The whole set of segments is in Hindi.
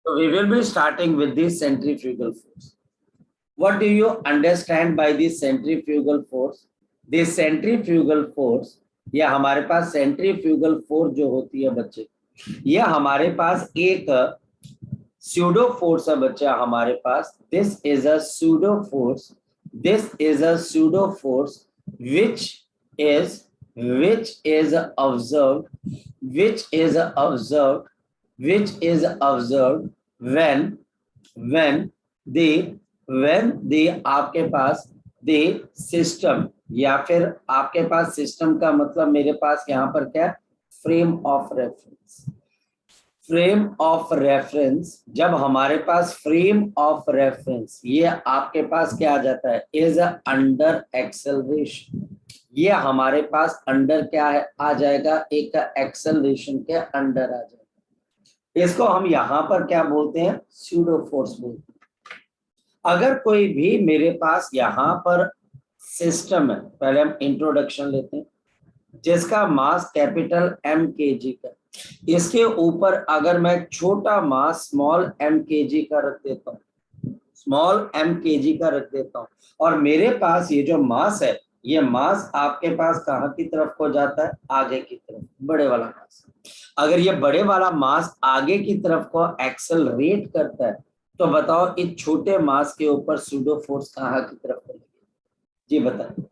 So we will be starting with the centrifugal force. What do you understand by the centrifugal force? The centrifugal force, ये हमारे पास centrifugal force जो होती है बच्चे, ये हमारे पास एक pseudo force है बच्चा हमारे पास. This is a pseudo force. This is a pseudo force which is observed, which is observed, which is observed when the आपके पास the system, या फिर आपके पास सिस्टम का मतलब मेरे पास यहाँ पर क्या, frame of reference. Frame of reference, जब हमारे पास फ्रेम ऑफ रेफरेंस ये आपके पास क्या आ जाता है, इज अंडर एक्सेलरेशन. ये हमारे पास अंडर क्या है आ जाएगा, एक एक्सेलरेशन के अंडर आ जाएगा. इसको हम यहाँ पर क्या बोलते हैं, स्यूडो फोर्स बोलते हैं. अगर कोई भी मेरे पास यहाँ पर सिस्टम है, पहले हम इंट्रोडक्शन लेते हैं, जिसका मास कैपिटल एम के जी का, इसके ऊपर अगर मैं छोटा मास स्मॉल एम के जी का रख देता हूँ, स्मॉल एम के जी का रख देता हूँ, और मेरे पास ये जो मास है, ये मास आपके पास कहाँ की तरफ को जाता है, आगे की तरफ, बड़े वाला मास. अगर ये बड़े वाला मास आगे की तरफ को एक्सेलरेट करता है, तो बताओ इस छोटे मास के ऊपर सूडो फोर्स कहाँ की तरफ को लगेगी, जी बताओ.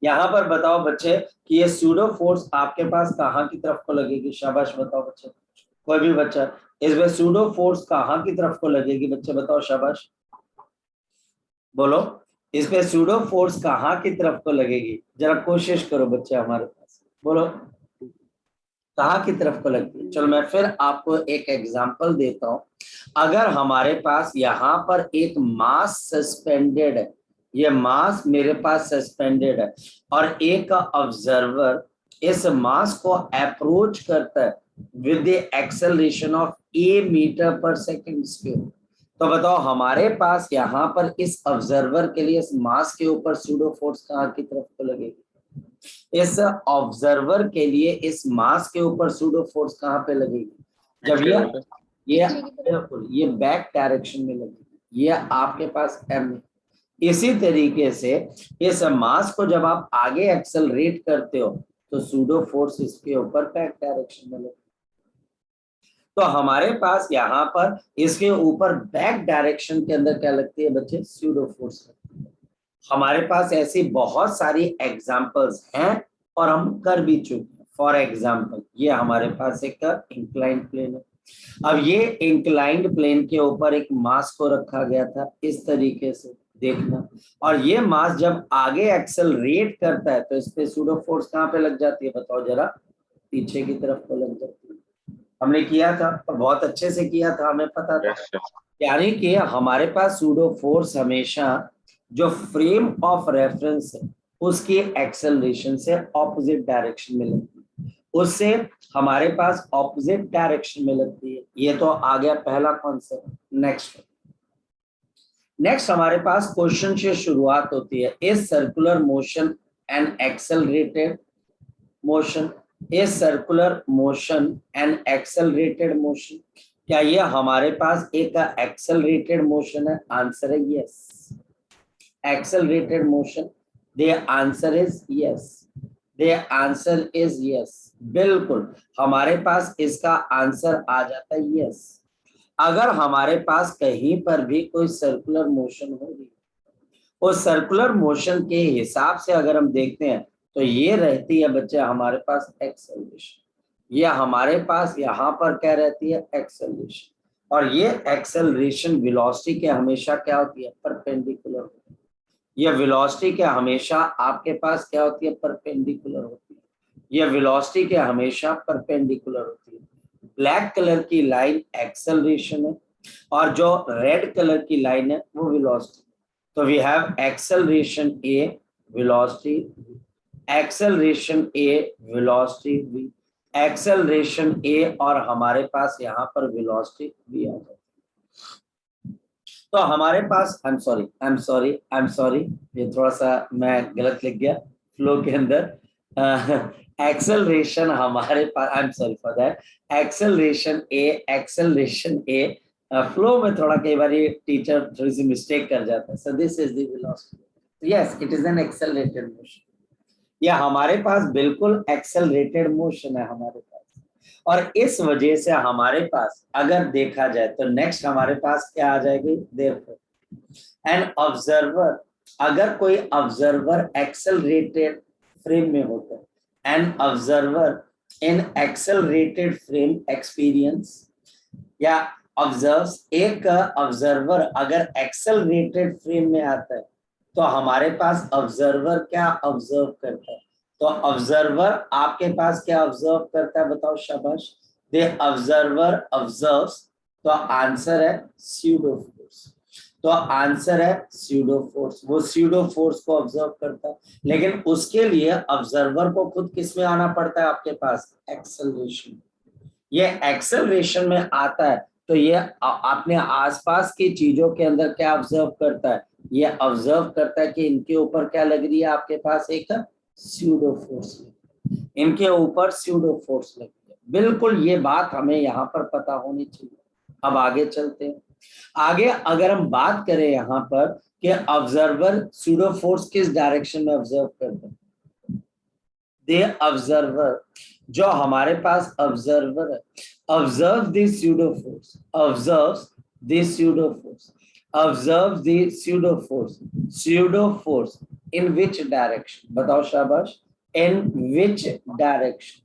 यहाँ पर बताओ बच्चे कि ये सूडो फोर्स आपके पास कहाँ की तरफ को लगेगी, शाबाश बताओ बच्चे, कोई भी बच्चा, इसमें सूडो फोर्स कहाँ की तरफ को लगेगी, बच्चे बताओ शाबाश, बोलो इसमें सूडो फोर्स कहाँ की तरफ को लगेगी, जरा कोशिश करो बच्चे हमारे पास, बोलो कहाँ की तरफ को लगती है. चलो मैं फिर आपको एक एग्जांपल देता हूँ. अगर हमारे पास यहाँ पर एक मास सस्पेंडेड है, ये मास मेरे पास सस्पेंडेड है, और एक ऑब्जर्वर इस मास को अप्रोच करता है with the acceleration of a metre per second square, तो बताओ हमारे पास यहाँ पर इस ऑब्जर्वर के लिए इस मास के ऊपर सूडो फोर्स कहाँ की तरफ को लगेगी, इस ऑब्जर्वर के लिए इस मास के ऊपर सूडो फोर्स कहाँ पे लगेगी, जब ये बैक डायरेक्शन में लगेगी, ये आपके पास एम है. इसी तरीके से इस मास को जब आप आगे एक्सेलरेट करते हो, तो सूडो फोर्स इसके ऊपर बैक डायरेक्शन में लगेगी. तो हमारे पास यहाँ पर इसके ऊपर बैक डायरेक्शन के अंदर क्या लगती है बच्चे, सूडो फोर्स लगती है. हमारे पास ऐसी बहुत सारी एग्जांपल्स हैं और हम कर भी चुके हैं. फॉर एग्जांपल ये हमारे पास एक इंक्लाइंड प्लेन है. अब ये इंक्लाइंड प्लेन के ऊपर एक मास को रखा गया था इस तरीके से, देखना, और ये मास जब आगे एक्सेलरेट करता है तो इस पे सूडो फोर्स कहाँ पे लग जाती है, बताओ जरा, पीछे की तरफ को लग जाती है. हमने किया था और बहुत अच्छे से किया था, हमें पता था. यानी कि हमारे पास सूडो फोर्स हमेशा जो फ्रेम ऑफ रेफरेंस है उसकी एक्सेलरेशन से ऑपोजिट डायरेक्शन में लगती है, उससे हमारे पास ऑपोजिट डायरेक्शन में लगती है. ये तो आ गया पहला कॉन्सेप्ट. नेक्स्ट हमारे पास क्वेश्चन से शुरुआत होती है. Is circular motion and accelerated motion, is circular motion and accelerated motion, क्या ये हमारे पास एक एक्सेलरेटेड मोशन है, आंसर है yes. accelerated motion, the answer is yes, the answer is yes. बिल्कुल हमारे पास इसका आंसर आ जाता है yes. अगर हमारे पास कहीं पर भी कोई सर्कुलर मोशन होगी, उस सर्कुलर मोशन के हिसाब से अगर हम देखते हैं तो ये रहती है बच्चे हमारे पास एक्सेलरेशन, ये हमारे पास यहाँ पर क्या रहती है, एक्सेलरेशन, और ये एक्सेलरेशन वेलोसिटी के हमेशा क्या होती है, परपेंडिकुलर होती है. ये वेलोसिटी के हमेशा आपके पास क्या होती है, परपेंडिकुलर होती है. ये वेलोसिटी के हमेशा परपेंडिकुलर होती है. ब्लैक कलर की लाइन एक्सेलरेशन है और जो रेड कलर की लाइन है वो वेलोसिटी. तो we have acceleration A, velocity, acceleration A, velocity B, acceleration A, और हमारे पास यहाँ पर वेलोसिटी बी आ जाती है. तो हमारे पास आई एम सॉरी, ये थोड़ा सा मैं गलत लिख गया फ्लो के अंदर. एक्सेलरेशन हमारे पास, I am sorry for that, acceleration A flow में थोड़ा कई बार टीचर थोड़ी सी मिस्टेक कर जाता है. So this is the velocity. Yes, it is an accelerated motion. ये हमारे पास बिल्कुल एक्सेलरेटेड मोशन है हमारे पास. और इस वजह से हमारे पास अगर देखा जाए तो नेक्स्ट हमारे पास क्या आ जाएगी, देयरफॉर एन ऑब्जर्वर, अगर कोई ऑब्जर्वर एक्सेलरेटेड फ्रेम में होता है, an observer in accelerated frame experience या ऑब्जर्व्स, एक ऑब्जर्वर अगर एक्सेलरेटेड फ्रेम में आता है तो हमारे पास ऑब्जर्वर क्या ऑब्जर्व करता है. तो ऑब्जर्वर आपके पास क्या ऑब्जर्व करता है, बताओ शाबाश. द ऑब्जर्वर ऑब्जर्व्स, तो आंसर है स्यूडो फोर्स. तो आंसर है स्यूडो फोर्स. वो स्यूडो फोर्स को ऑब्जर्व करता है, लेकिन उसके लिए ऑब्जर्वर को खुद किस में आना पड़ता है, आपके पास एक्सेलरेशन. ये एक्सेलरेशन में आता है तो ये अपने आसपास की चीजों के अंदर क्या ऑब्जर्व करता है, ये ऑब्जर्व करता है कि इनके ऊपर क्या लग रही है, आपके पास एक स्यूडो फोर्स, इनके ऊपर स्यूडो फोर्स लग रही है. बिल्कुल ये बात हमें यहाँ पर पता होनी चाहिए. अब आगे चलते हैं. आगे अगर हम बात करें यहाँ पर कि ऑब्जर्वर स्यूडो फोर्स किस डायरेक्शन में ऑब्जर्व करते हैं, दे ऑब्जर्वर, जो हमारे पास ऑब्जर्वर है, observe the pseudo force, observe the pseudo force, observe the pseudo force, pseudo force in which direction, बताओ शाबाश, इन which direction,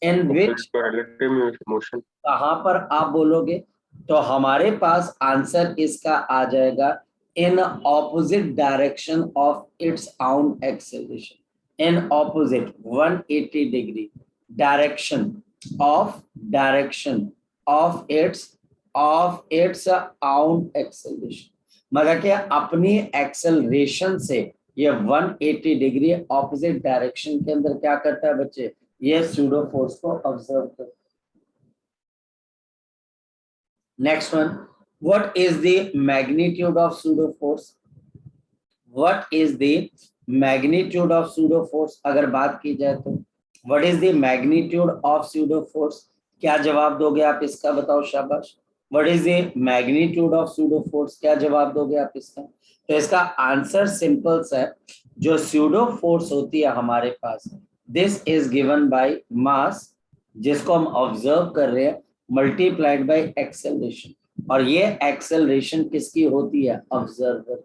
in which motion, कहां पर आप बोलोगे, तो हमारे पास आंसर इसका आ जाएगा in opposite direction of its own acceleration, in opposite 180 degree direction of its own acceleration. मतलब कि अपनी एक्सेलरेशन से ये 180 डिग्री ऑपोजिट डायरेक्शन के अंदर क्या करता है बच्चे, ये स्यूडो फोर्स को ऑब्जर्व करता है. Next one, what is the magnitude of pseudo force, what is the magnitude of pseudo force, अगर बात की जाए तो what is the magnitude of pseudo force, क्या जवाब दोगे आप इसका, बताओ शाबाश. What is the magnitude of pseudo force, क्या जवाब दोगे आप इसका. तो इसका आंसर सिंपल सा है, जो स्यूडो फोर्स होती है हमारे पास, this is given by mass, जिसको हम ऑब्जर्व कर रहे हैं, मल्टीप्लाइड बाय एक्सेलरेशन. और ये एक्सेलरेशन किसकी होती है, ऑब्जर्वर.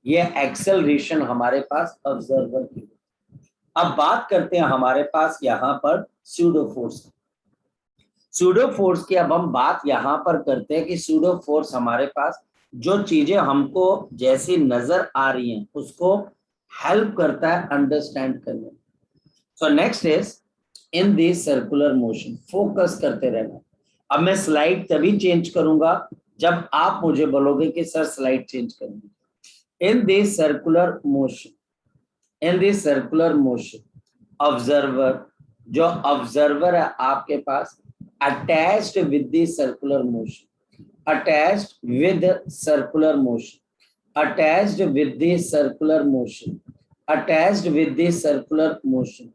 ये एक्सेलरेशन हमारे पास ऑब्जर्वर की. अब बात करते हैं हमारे पास यहाँ पर स्यूडो फोर्स. स्यूडो फोर्स की अब हम बात यहाँ पर करते हैं कि स्यूडो फोर्स हमारे पास जो चीजें हमको जैसी नजर आ रही हैं उसको हेल्प करता है अंडरस्टैंड करने. So next is in this circular motion, focus करते रहना. अब मैं स्लाइड तभी चेंज करूंगा जब आप मुझे बोलोगे कि सर स्लाइड चेंज करेंगे. In this circular motion, observer, जो observer है आपके पास, attached with the circular motion, attached with the circular motion, attached with the circular motion, attached with the circular motion,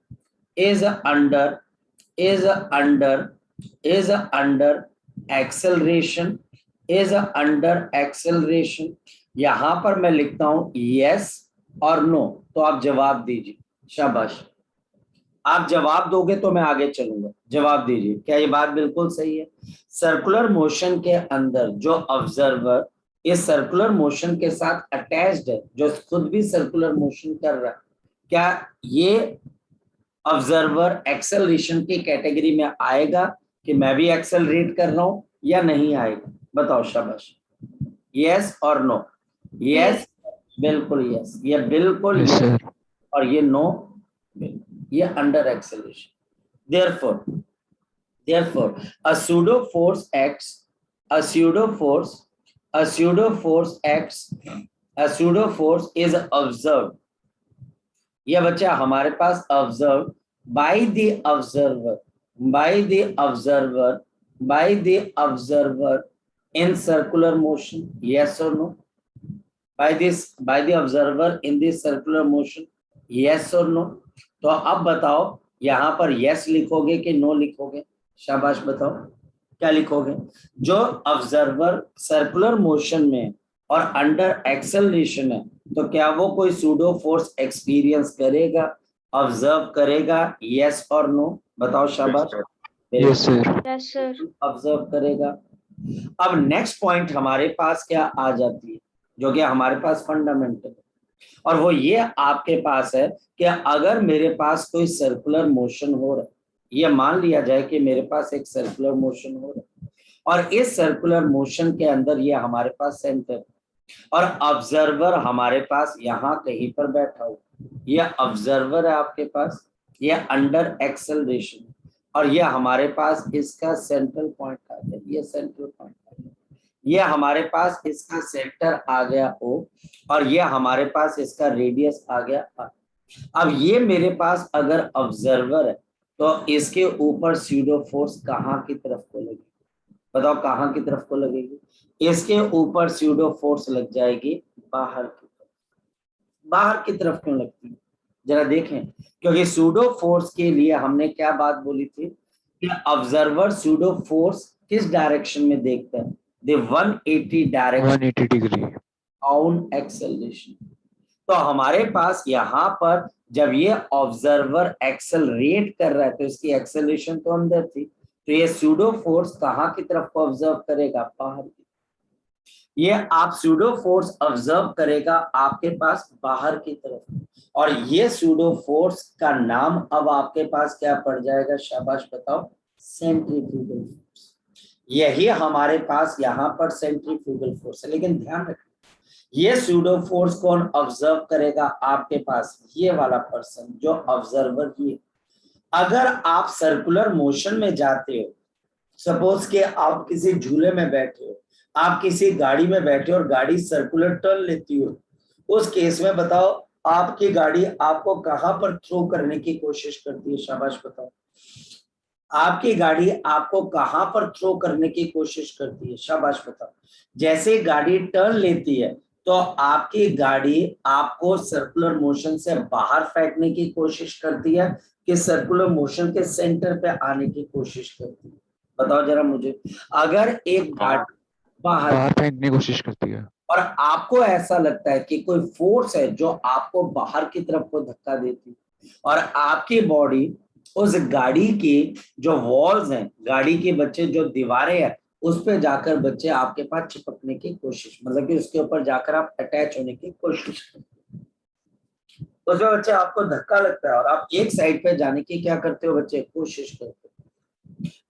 is under acceleration, is under acceleration. यहां पर मैं लिखता हूं यस और नो, तो आप जवाब दीजिए. शाबाश, आप जवाब दोगे तो मैं आगे चलूंगा. जवाब दीजिए, क्या ये बात बिल्कुल सही है. सर्कुलर मोशन के अंदर जो ऑब्जर्वर इस सर्कुलर मोशन के साथ अटैच्ड है, जो खुद भी सर्कुलर मोशन कर रहा है, क्या ये ऑब्जर्वर एक्सेलरेशन की कैटेगरी में आएगा कि मैं भी एक्सेलरेट कर रहा हूं या नहीं आएगा, बताओ शाबाश. यस और नो. यस, बिल्कुल यस, ये बिल्कुल यस, और ये नो, ये under acceleration. therefore a pseudo force acts, a pseudo force is observed. ये बच्चा हमारे पास observed by the observer in circular motion, yes or no. By the observer in this circular motion, yes or no. तो अब बताओ यहाँ पर यस लिखोगे कि नो लिखोगे? शाबाश बताओ क्या लिखोगे? जो ऑब्जर्वर सर्कुलर मोशन में और अंडर एक्सेलरेशन है, तो क्या वो कोई सूडो फोर्स एक्सपीरियंस करेगा, ऑब्जर्व करेगा? यस और नो बताओ शाबाश। Yes sir. Yes sir. Observe करेगा। अब नेक्स्ट पॉइंट हमारे पास क्या आ जाती है, जो कि हमारे पास फंडामेंटल है, और वो ये आपके पास है कि अगर मेरे पास कोई सर्कुलर मोशन हो रहा है, ये मान लिया जाए कि मेरे पास एक सर्कुलर मोशन हो रहा है, और इस सर्कुलर मोशन के अंदर ये हमारे पास सेंटर है, और ऑब्जर्वर हमारे पास यहाँ कहीं पर बैठा हुआ, ये ऑब्जर्वर है आपके पास, ये अंडर एक्सेलरेशन, और ये हमारे पास इसका सेंट्रल पॉइंट आ गया, ये सेंट्रल पॉइंट आ गया, ये हमारे पास इसका सेंटर आ गया O, और ये हमारे पास इसका रेडियस आ गया R। अब ये मेरे पास अगर ऑब्जर्वर है, तो इसके ऊपर स्यूडो फोर्स कहाँ की तरफ को लगेगी? बताओ कहाँ की तरफ को लगेगी? इसके ऊपर स्यूडो फोर्स लग जाएगी बाहर की तरफ। बाहर की तरफ क्यों लगती है जरा देखें, क्योंकि सूडो फोर्स के लिए हमने क्या बात बोली थी कि ऑब्जर्वर सूडो फोर्स किस डायरेक्शन में देखता है? The 180 direction 180 degree on acceleration. तो हमारे पास यहाँ पर जब ये ऑब्जर्वर एक्सेलरेट कर रहा है, तो इसकी एक्सेलरेशन तो अंदर थी, तो ये सूडो फोर्स कहाँ की तरफ को ऑब्जर्व करेगा? बाहर की। ये आप सूडो फोर्स ऑब्जर्व करेगा आपके पास बाहर की तरफ, और ये सूडो फोर्स का नाम अब आपके पास क्या पड़ जाएगा? शाबाश बताओ, सेंट्रीफ्यूगल फोर्स। यही हमारे पास यहाँ पर सेंट्रीफ्यूगल फोर्स है। लेकिन ध्यान रखना, ये सूडो फोर्स कौन ऑब्जर्व करेगा आपके पास? ये वाला पर्सन जो ऑब्जर्वर, ये अगर आप सर्कुलर मोशन में जाते हो, सपोज के आप किसी झूले में बैठे हो, आप किसी गाड़ी में बैठे हो और गाड़ी सर्कुलर टर्न लेती हो, उस केस में बताओ आपकी गाड़ी आपको कहां पर थ्रो करने की कोशिश करती है? शाबाश बताओ, आपकी गाड़ी आपको कहां पर थ्रो करने की कोशिश करती है? शाबाश बताओ। जैसे गाड़ी टर्न लेती है, तो आपकी गाड़ी आपको सर्कुलर मोशन से बाहर फेंकने की कोशिश करती है कि सर्कुलर मोशन के सेंटर पे आने की कोशिश करती है? बताओ जरा मुझे। अगर एक गाड़ी बाहर फेंकने की कोशिश करती है और आपको ऐसा लगता है कि कोई फोर्स है जो आपको बाहर की तरफ को धक्का देती, और आपकी बॉडी उस गाड़ी की जो वॉल्स हैं, गाड़ी के बच्चे जो दीवारें हैं, उस पे जाकर बच्चे आपके पास चिपकने की कोशिश, मतलब कि उसके ऊपर जाकर आप अटैच होने की कोशिश करते हैं, उसमें बच्चे आपको धक्का लगता है और आप एक साइड पे जाने की क्या करते हो बच्चे? कोशिश करते हो,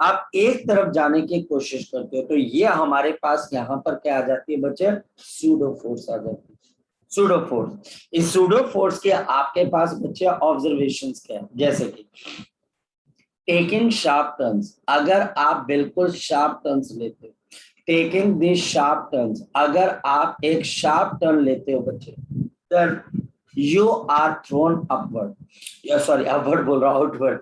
आप एक तरफ जाने की कोशिश करते हो। तो ये हमारे पास यहाँ पर क्या आ जाती है बच्चे? सूडो फोर्स आ जाती है। सूडो फोर्स, इस सूडो फोर्स के आपके पास बच्चे ऑब्जर्वेशंस क्या है? जैसे कि टेकिंग शार्प टर्न्स, अगर आप बिल्कुल शार्प टर्न्स लेते हो, टेकिंग दिस शार्प टर्न्स, अगर आप एक शार्प टर्न लेते हो बच्चे, then you are thrown upward, या सॉरी अपवर्ड बोल रहा हूं, outward,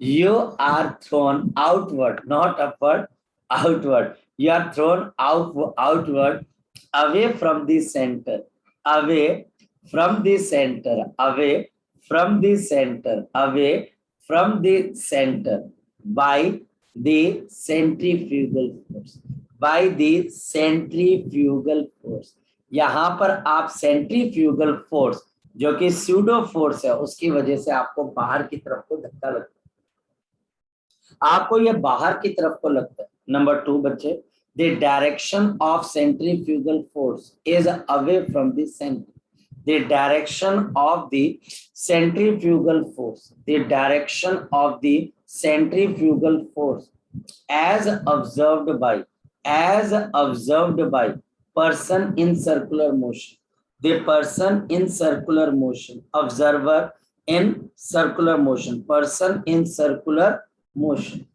you are thrown outward, not upward, outward. You are thrown outward, away from the center, away from the center, away from the center, away from the center, by the centrifugal force, by the centrifugal force। यहाँ पर आप सेंट्रीफ्यूगल फोर्स जो कि सूडो फोर्स है, उसकी वजह से आपको बाहर की तरफ को धक्का लगता है, आपको ये बाहर की तरफ को लगता है। नंबर 2 बच्चे, the direction of centrifugal force is away from the centre, the direction of the centrifugal force, the direction of the centrifugal force as observed by person in circular motion, the person in circular motion, observer in circular motion, person in circular motion,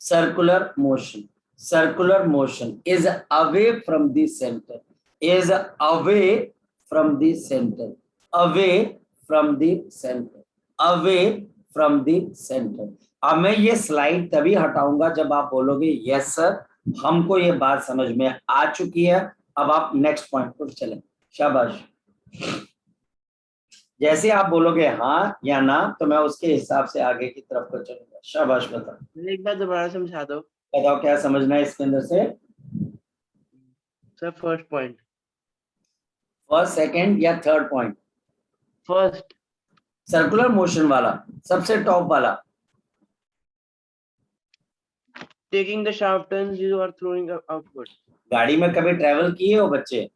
circular motion is away from the center, is away from the center, away from the center, away from the center। अब मैं ये स्लाइड तभी हटाऊंगा जब आप बोलोगे यस सर, हमको ये बात समझ में आ चुकी है, अब आप नेक्स्ट पॉइंट पर चलें। शाबाश। जैसे आप बोलोगे हाँ या ना तो मैं उसके हिसाब से आगे की तरफ को चलूंगा। शाबाश, बताओ। एक बार दोबारा समझा दो बताओ क्या समझना है इसके अंदर से। Sir. First point. First, second या third point? First. Circular motion वाला, सबसे टॉप वाला। Taking the sharp turns you are throwing outward. गाड़ी में कभी ट्रेवल किए हो बच्चे?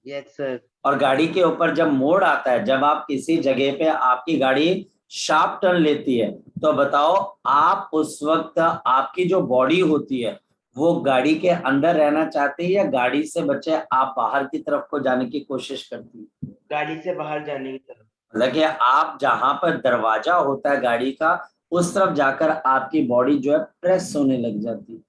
Yes sir. और गाड़ी के ऊपर जब मोड़ आता है, जब आप किसी जगह पे आपकी गाड़ी शार्प टर्न लेती है, तो बताओ आप उस वक्त आपकी जो बॉडी होती है वो गाड़ी के अंदर रहना चाहती है या गाड़ी से बच्चे आप बाहर की तरफ को जाने की कोशिश करती है? गाड़ी से बाहर जाने की तरफ। हालांकि आप जहां पर दरवाजा होता है गाड़ी का, उस तरफ जाकर आपकी बॉडी जो है प्रेस होने लग जाती है।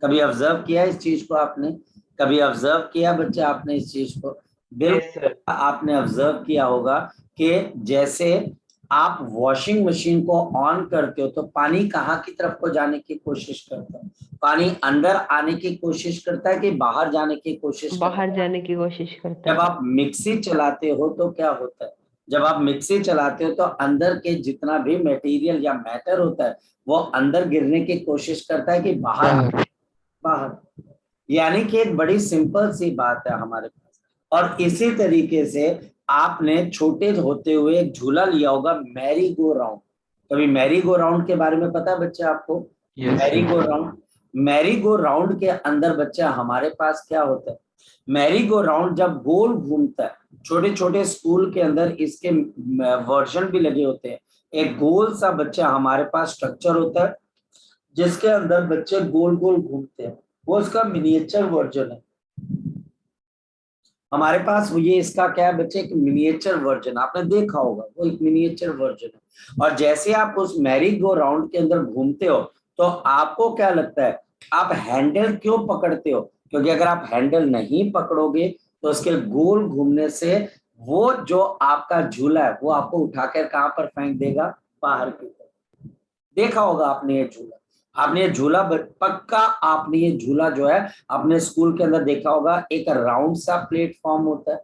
कभी ऑब्जर्व किया इस चीज को आपने? कभी ऑब्जर्व किया बच्चे आपने इस चीज को? Yes sir. आपने ऑब्जर्व किया होगा कि जैसे आप वॉशिंग मशीन को ऑन करते हो तो पानी कहाँ की तरफ को जाने की कोशिश करता है? पानी अंदर आने की कोशिश करता है कि बाहर जाने की कोशिश करता है? बाहर जाने की कोशिश करता जब है। आप मिक्सी चलाते हो तो क्या होता है? जब आप मिक्सी चलाते हो तो अंदर के जितना भी मटेरियल या मैटर होता है वो अंदर गिरने की कोशिश करता है कि बाहर बाहर। यानी कि एक बड़ी सिंपल सी बात है हमारे पास। और इसी तरीके से आपने छोटे होते हुए एक झूला लिया होगा, मैरी गो राउंड। कभी मैरी गो राउंड के बारे में पता है बच्चे आपको? Yes, merry sir. Go round, merry go round के अंदर बच्चा हमारे पास क्या होता है? मैरी गो राउंड जब गोल घूमता है, छोटे छोटे स्कूल के अंदर इसके वर्जन भी लगे होते हैं। एक गोल सा बच्चा हमारे पास स्ट्रक्चर होता है जिसके अंदर बच्चे गोल गोल घूमते हैं, वो उसका मिनिएचर वर्जन है हमारे पास। वो ये इसका क्या है बच्चे? एक मिनिएचर वर्जन आपने देखा होगा, वो एक मिनिएचर वर्जन है। और जैसे आप उस मैरी गो राउंड के अंदर घूमते हो तो आपको क्या लगता है? आप हैंडल क्यों पकड़ते हो? क्योंकि अगर आप हैंडल नहीं पकड़ोगे तो उसके गोल घूमने से वो जो आपका झूला है वो आपको उठाकर कहां पर फेंक देगा? बाहर की तरफ। देखा होगा आपने ये झूला, आपने ये झूला पक्का, आपने ये झूला जो है अपने स्कूल के अंदर देखा होगा। एक राउंड सा प्लेटफॉर्म होता है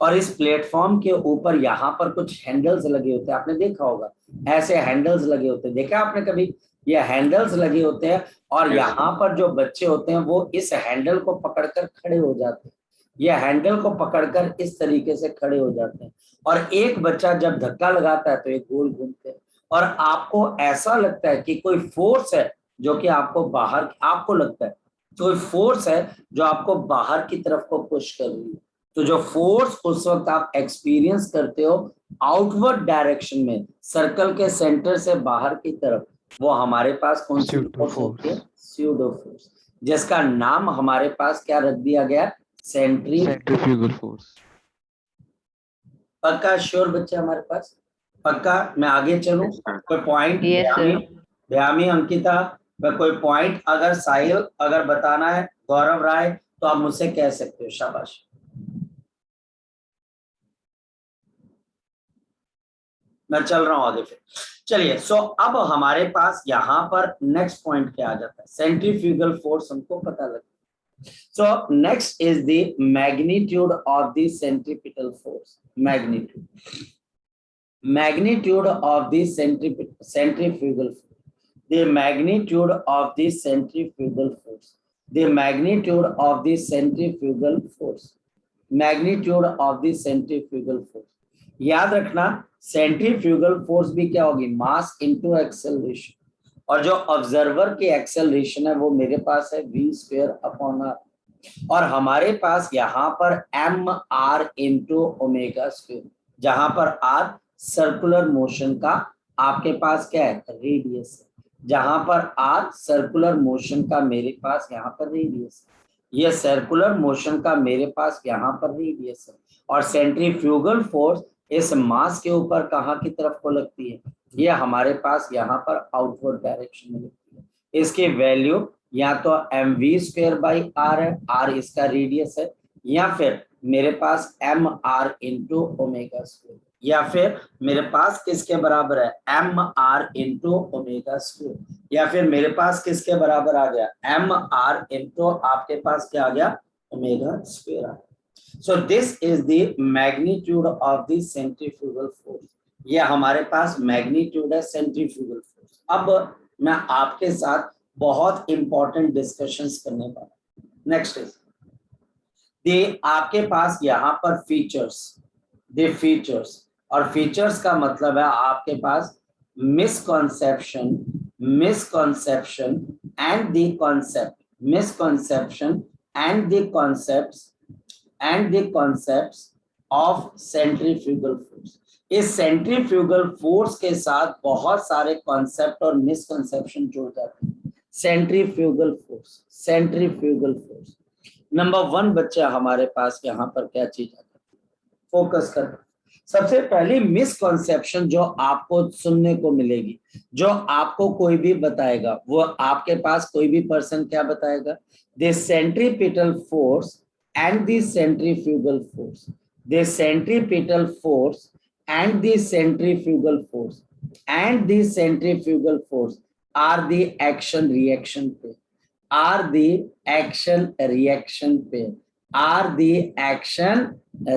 और इस प्लेटफॉर्म के ऊपर यहाँ पर कुछ हैंडल्स लगे होते हैं, आपने देखा होगा। ऐसे हैंडल्स लगे होते हैं, देखा आपने कभी? ये हैंडल्स लगे होते हैं और यहाँ पर जो बच्चे होते हैं वो इस हैंडल को पकड़कर खड़े हो जाते हैं। ये हैंडल को पकड़कर इस तरीके से खड़े हो जाते हैं और एक बच्चा जब धक्का लगाता है तो ये गोल घूमते हैं और आपको ऐसा लगता है कि कोई फोर्स है जो कि आपको बाहर, आपको लगता है कोई फोर्स है जो आपको बाहर की तरफ को पुश कर रही है। तो जो फोर्स उस वक्त आप एक्सपीरियंस करते हो आउटवर्ड डायरेक्शन में, सर्कल के सेंटर से बाहर की तरफ, वो हमारे पास कौन सी फोर्स होती है? स्यूडो फोर्स, जिसका नाम हमारे पास क्या रख दिया गया? Centrifugal force. पक्का श्योर बच्चे हमारे पास? पक्का? मैं आगे चलूं? कोई पॉइंट? Yes, sir. भ्यामी, अंकिता, कोई पॉइंट अगर साहिल अगर बताना है, गौरव राय, तो आप मुझसे कह सकते हो। शाबाश। मैं चल रहा हूं आगे फिर। चलिए, सो अब हमारे पास यहाँ पर नेक्स्ट पॉइंट क्या आ जाता है? सेंट्रीफ्यूगल फोर्स हमको पता लगता है। So next is the magnitude of the centripetal force. magnitude of the centrifugal force, the magnitude of the centrifugal force, the magnitude of the centrifugal force, magnitude of the centrifugal force। याद रखना सेंट्रीफ्यूगल फोर्स भी क्या होगी? Mass into acceleration. और जो ऑब्जर्वर की एक्सेलरेशन है वो मेरे पास है v²/r और हमारे पास यहाँ पर mr इंटू ओमेगा स्क्वायर, जहां पर r सर्कुलर मोशन का आपके पास क्या है? रेडियस है। जहां पर r सर्कुलर मोशन का मेरे पास यहाँ पर रेडियस है, ये सर्कुलर मोशन का मेरे पास यहाँ पर रेडियस है। और सेंट्रीफ्यूगल फोर्स इस मास के ऊपर कहाँ की तरफ को लगती है? ये हमारे पास यहाँ पर आउटवर्ड डायरेक्शन में लगती है। इसकी वैल्यू या तो mv²/r है, r इसका रेडियस है, या फिर मेरे पास mr इंटू ओमेगा स्क्वायर, या फिर मेरे पास किसके बराबर है? mr इंटू ओमेगा स्क्वायर, या फिर मेरे पास किसके बराबर आ गया? mr इंटू आपके पास क्या आ गया? ओमेगा स्क्वायर आ गया। So this is the magnitude of the centrifugal force. ये हमारे पास मैग्नीट्यूड है सेंट्रीफ्यूगल फोर्स। अब मैं आपके साथ बहुत इंपॉर्टेंट डिस्कशंस करने वाला हूं। नेक्स्ट इज दे आपके पास यहाँ पर फीचर्स, दे फीचर्स, और फीचर्स का मतलब है आपके पास misconception, misconception and the concept, misconception and the concepts and the concepts of centrifugal force। इस सेंट्रीफ्यूगल फोर्स के साथ बहुत सारे कॉन्सेप्ट और मिसकंसेप्शन जुड़ जाते हैं। Centrifugal force, centrifugal force. Number 1 बच्चे हमारे पास यहाँ पर क्या चीज है, फोकस कर। सबसे पहली मिसकंसेप्शन जो आपको सुनने को मिलेगी, जो आपको कोई भी बताएगा, वो आपके पास कोई भी पर्सन क्या बताएगा, the centripetal force and the centrifugal force, the centripetal force and the centrifugal force and the centrifugal force are the action reaction pair, are the action reaction pair, are the action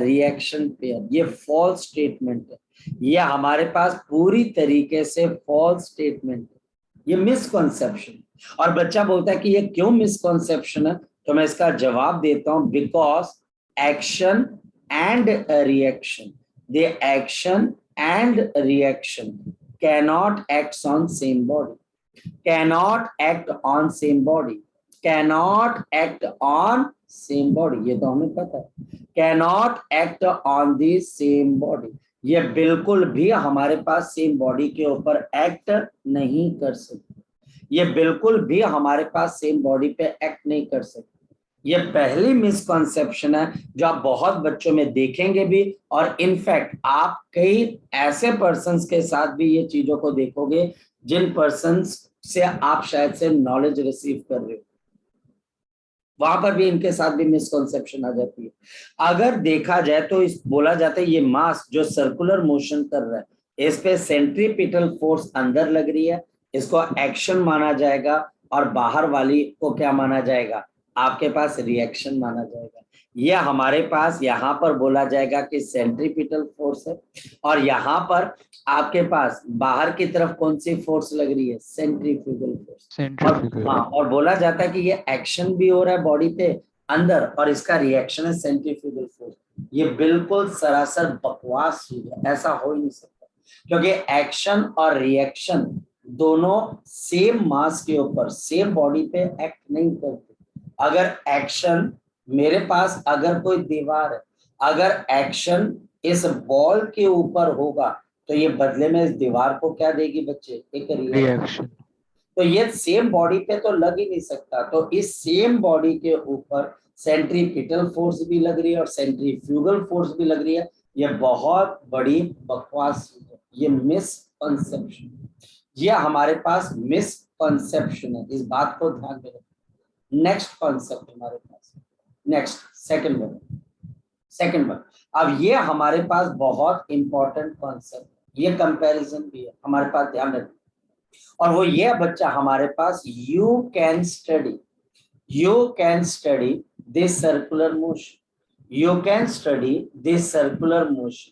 reaction pair। ये false statement है, ये हमारे पास पूरी तरीके से false statement है, ये मिसकॉन्सेप्शन। और बच्चा बोलता है कि ये क्यों मिसकॉन्सेप्शन है, तो मैं इसका जवाब देता हूं, because action and reaction, the action and reaction cannot act on same body, cannot act on same body, cannot act on same body, ये तो हमें पता है, cannot act on the same body. ये बिल्कुल भी हमारे पास सेम बॉडी के ऊपर एक्ट नहीं कर सकते, ये बिल्कुल भी हमारे पास सेम बॉडी पे एक्ट नहीं कर सकते। ये पहली मिसकॉन्सेप्शन है जो आप बहुत बच्चों में देखेंगे भी, और इनफैक्ट आप कई ऐसे पर्संस के साथ भी ये चीजों को देखोगे जिन पर्संस से आप शायद से नॉलेज रिसीव कर रहे हो, वहां पर भी इनके साथ भी मिसकॉन्सेप्शन आ जाती है। अगर देखा जाए तो इस बोला जाता है ये मास जो सर्कुलर मोशन कर रहा है, इस पे सेंट्रीपिटल फोर्स अंदर लग रही है, इसको एक्शन माना जाएगा, और बाहर वाली को क्या माना जाएगा, आपके पास रिएक्शन माना जाएगा। ये हमारे पास यहाँ पर बोला जाएगा कि सेंट्रीपिटल फोर्स है, और यहाँ पर आपके पास बाहर की तरफ कौन सी फोर्स लग रही है, सेंट्रीफ्यूगल फोर्स। हाँ, और बोला जाता है कि ये एक्शन भी हो रहा है बॉडी पे अंदर, और इसका रिएक्शन है सेंट्रीफ्यूगल फोर्स। ये बिल्कुल सरासर बकवास चीज है, ऐसा हो ही नहीं सकता, क्योंकि एक्शन और रिएक्शन दोनों सेम मास के ऊपर सेम बॉडी पे एक्ट नहीं करते। अगर एक्शन, मेरे पास अगर कोई दीवार है, अगर एक्शन इस बॉल के ऊपर होगा तो ये बदले में इस दीवार को क्या देगी बच्चे, एक रिएक्शन। तो ये सेम बॉडी पे तो लग ही नहीं सकता, तो इस सेम बॉडी के ऊपर सेंट्रीपिटल फोर्स भी लग रही है और सेंट्रीफ्यूगल फोर्स भी लग रही है। ये बहुत बड़ी बकवास है, ये मिसकंसेप्शन, ये हमारे पास मिसकंसेप्शन है, इस बात को ध्यान में रखना। नेक्स्ट कॉन्सेप्ट हमारे पास, नेक्स्ट सेकंड वन। अब ये हमारे पास बहुत इंपॉर्टेंट कॉन्सेप्ट, ये कंपैरिजन भी है हमारे पास, ध्यान रखना। और वो ये बच्चा हमारे पास, you can study this circular motion, you can study this circular motion,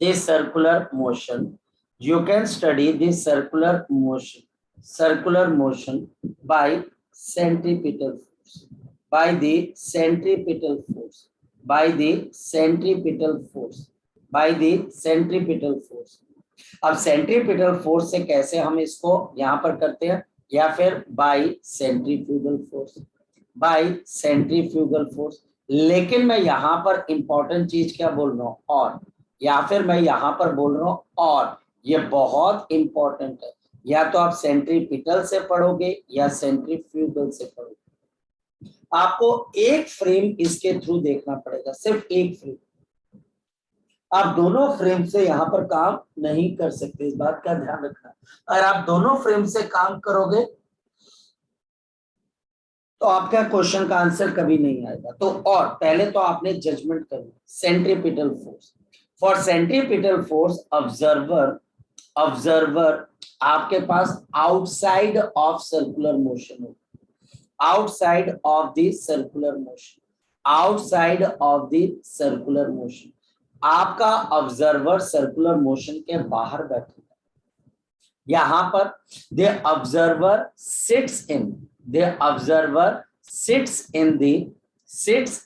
this circular motion, you can study this circular motion by centripetal force, by the centripetal force, by the centripetal force, by the centripetal force। अब सेंट्रीपिटल फोर्स से कैसे हम इसको यहां पर करते हैं, या फिर by centrifugal force, by centrifugal force. लेकिन मैं यहां पर इंपॉर्टेंट चीज क्या बोल रहा हूं, और, या फिर मैं यहां पर बोल रहा हूं और, ये बहुत इंपॉर्टेंट है, या तो आप सेंट्रीपिटल से पढ़ोगे या सेंट्रीफ्यूगल से पढ़ोगे। आपको एक फ्रेम इसके थ्रू देखना पड़ेगा, सिर्फ एक फ्रेम, आप दोनों फ्रेम से यहां पर काम नहीं कर सकते, इस बात का ध्यान रखना। अगर आप दोनों फ्रेम से काम करोगे तो आपका क्वेश्चन का आंसर कभी नहीं आएगा। तो और पहले तो आपने जजमेंट करना, centripetal force, for centripetal force observer आपके पास आउटसाइड ऑफ सर्कुलर मोशन हो, outside of the circular motion, outside of the circular motion, आपका ऑब्जर्वर सर्कुलर मोशन के बाहर बैठेगा। यहां पर the observer sits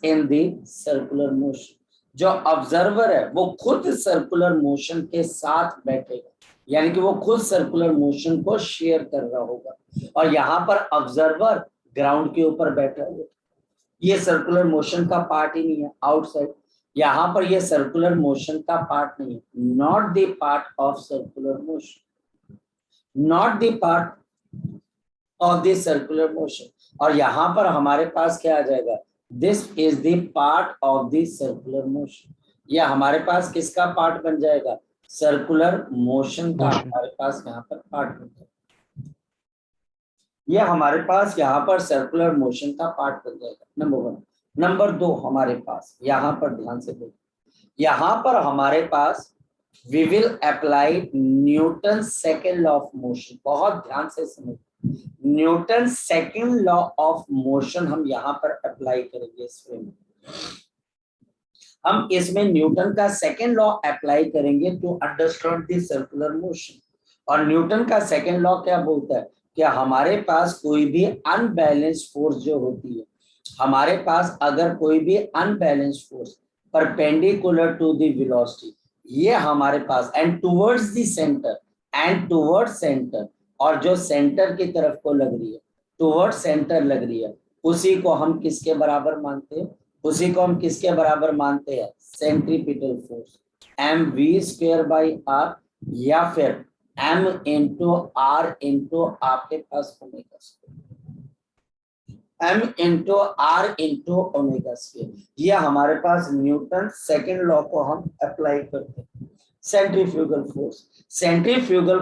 in the circular motion. जो ऑब्जर्वर है वो खुद सर्कुलर मोशन के साथ बैठेगा, यानी कि वो खुद सर्कुलर मोशन को शेयर कर रहा होगा। और यहाँ पर ऑब्जर्वर ग्राउंड के ऊपर बैठा हुआ, ये सर्कुलर मोशन का पार्ट ही नहीं है, आउटसाइड। यहाँ पर ये सर्कुलर मोशन का पार्ट नहीं है, not the part of circular motion, not the part of the circular motion. और यहाँ पर हमारे पास क्या आ जाएगा, this is the part of the circular motion. ये हमारे पास किसका पार्ट बन जाएगा, सर्कुलर मोशन का हमारे पास यहाँ पर पार्ट बन जाएगा। ये हमारे पास यहाँ पर सर्कुलर मोशन का पार्ट बन जाएगा, नंबर 1। नंबर 2 हमारे पास यहाँ पर ध्यान से देखो, यहाँ पर हमारे पास we will apply Newton second law of motion. बहुत ध्यान से समझो, Newton second law of motion हम यहाँ पर अप्लाई करेंगे इस फ्रेम में। हम इसमें न्यूटन का सेकेंड लॉ अप्लाई करेंगे to understand the circular motion. और न्यूटन का सेकेंड लॉ क्या बोलता है कि हमारे पास कोई भी अनबैलेंस्ड फोर्स जो होती है, हमारे पास अगर कोई भी unbalanced force perpendicular to the velocity, ये हमारे पास एंड टुवर्ड्स द सेंटर, और जो सेंटर की तरफ को लग रही है, टुवर्ड्स सेंटर लग रही है, उसी को हम किसके बराबर मानते हैं, उसी को हम किसके बराबर मानते हैं, सेंट्रीपिटल फोर्स, mv²/r, या फिर m इंटू आर इंटू आपके पास omega square, m into R into omega square. ये हमारे पास न्यूटन सेकेंड लॉ को हम अप्लाई करते हैं। सेंट्रीफ्यूगल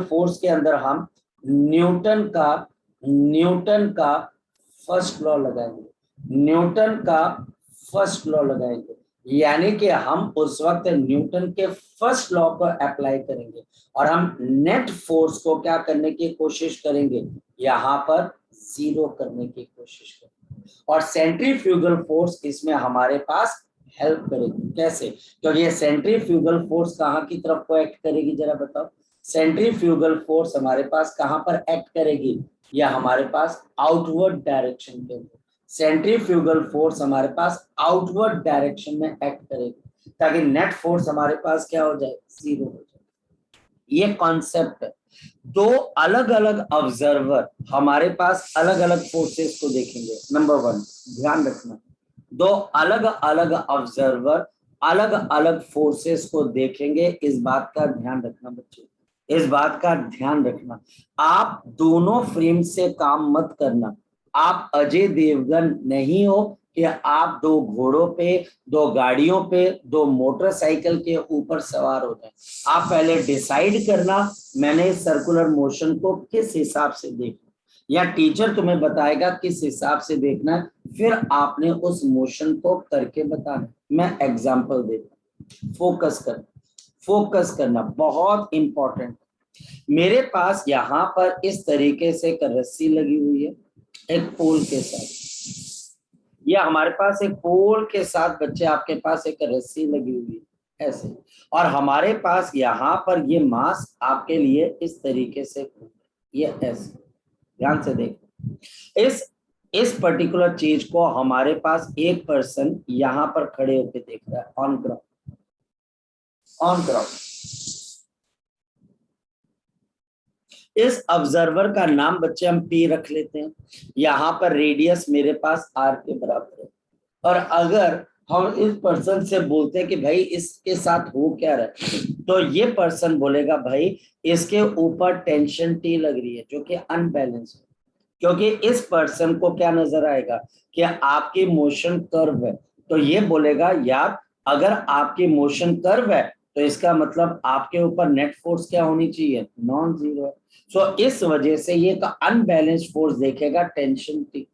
फोर्स के अंदर हम न्यूटन का फर्स्ट लॉ लगाएंगे, यानी कि हम उस वक्त न्यूटन के फर्स्ट लॉ को अप्लाई करेंगे और हम नेट फोर्स को क्या करने की कोशिश करेंगे, यहाँ पर जीरो करने की कोशिश करेंगे। और सेंट्रीफ्यूगल फोर्स इसमें हमारे पास हेल्प करेगी। कैसे, क्योंकि ये सेंट्रीफ्यूगल फोर्स कहाँ की तरफ को एक्ट करेगी, जरा बताओ। सेंट्रीफ्यूगल फोर्स हमारे पास कहाँ पर एक्ट करेगी, या हमारे पास आउटवर्ड डायरेक्शन के अंदर। सेंट्रीफ्यूगल फोर्स हमारे पास आउटवर्ड डायरेक्शन में एक्ट करेगी, ताकि नेट फोर्स हमारे पास क्या हो जाए, जीरो हो जाए। ये कॉन्सेप्ट है। दो अलग अलग ऑब्जर्वर हमारे पास अलग अलग फोर्सेस को देखेंगे। नंबर 1 ध्यान रखना, दो अलग अलग ऑब्जर्वर अलग अलग फोर्सेस को देखेंगे। इस बात का ध्यान रखना बच्चों, इस बात का ध्यान रखना। आप दोनों फ्रेम से काम मत करना। आप अजय देवगन नहीं हो कि आप दो घोड़ों पे, दो गाड़ियों पे, दो मोटरसाइकिल के ऊपर सवार हो जाए। आप पहले डिसाइड करना मैंने इस सर्कुलर मोशन को किस हिसाब से देखना, या टीचर तुम्हें बताएगा किस हिसाब से देखना है, फिर आपने उस मोशन को करके बताना। मैं एग्जांपल देता हूं, फोकस करना बहुत इंपॉर्टेंट। मेरे पास यहाँ पर इस तरीके से एक रस्सी लगी हुई है एक पोल के साथ, या हमारे पास एक पोल के साथ बच्चे आपके पास एक रस्सी लगी हुई है ऐसे, और हमारे पास यहाँ पर ये मास आपके लिए इस तरीके से ये ऐसे, ध्यान से देखो। इस पर्टिकुलर चीज को हमारे पास एक पर्सन यहाँ पर खड़े होकर देख रहा है ऑन ग्राउंड। इस ऑब्जर्वर का नाम बच्चे हम P रख लेते हैं। यहाँ पर रेडियस मेरे पास R के बराबर है, और अगर हम इस पर्सन से बोलते हैं कि भाई इसके साथ हो क्या रहा है, तो ये पर्सन बोलेगा भाई इसके ऊपर टेंशन T लग रही है जो कि अनबैलेंस है, क्योंकि इस पर्सन को क्या नजर आएगा कि आपकी मोशन कर्व है, तो ये बोलेगा यार अगर आपकी मोशन कर्व है तो इसका मतलब आपके ऊपर नेट फोर्स क्या होनी चाहिए, नॉन जीरो। सो इस वजह से ये का अनबैलेंस्ड फोर्स देखेगा टेंशन T,